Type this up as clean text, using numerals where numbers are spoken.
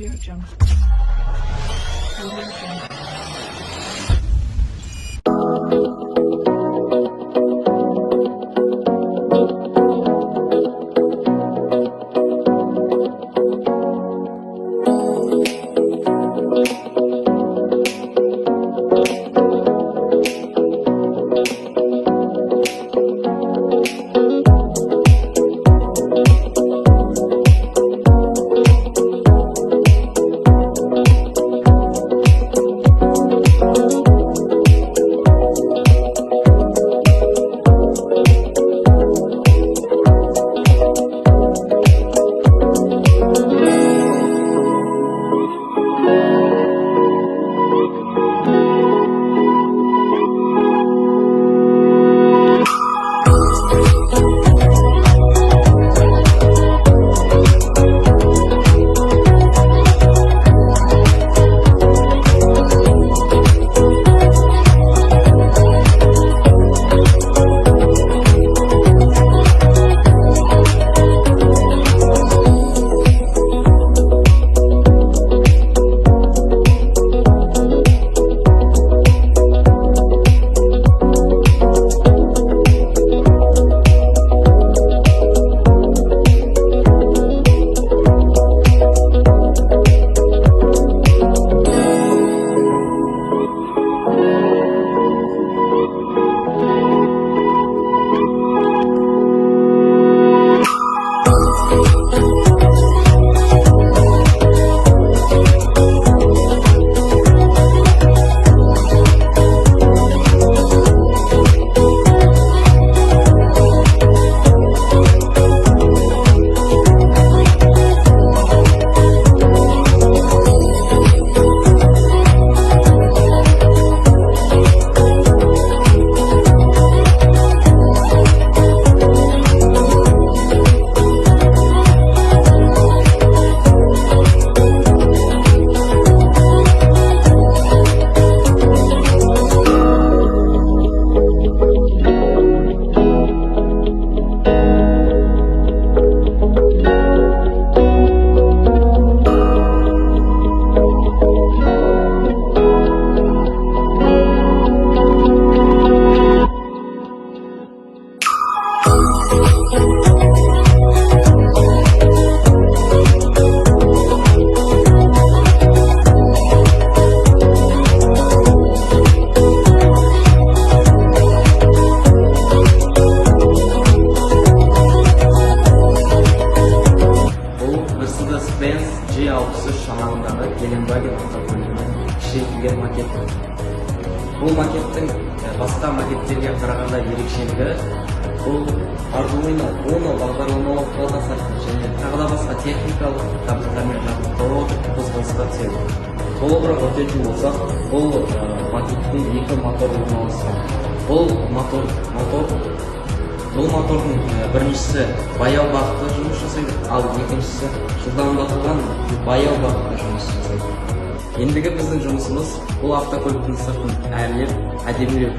AudioJungle. Mercedes-Benz G63 шамасындағы Геленваген автокөлігінің кішірейтілген макеті. Бұл макеттің басқа макеттерге қарағанда ерекшелігі, бұл Arduino Uno бағдарламалық құралдастырылған және тағы да басқа техникалық жабдықтармен жабдықталуы қозғалысқа түседі. Толығырақ өтетін болсақ, бұл макеттің екі моторы орналасқан. Бұл мотордың біріншісі баяу бағытта жұмыс жасайды, ал екіншісі жылдамдатылған баяу бағытта жұмыс жасайды. Ендігі біздің жұмысымыз бұл автокөліктің сыртын әрлеп, әдемілеу.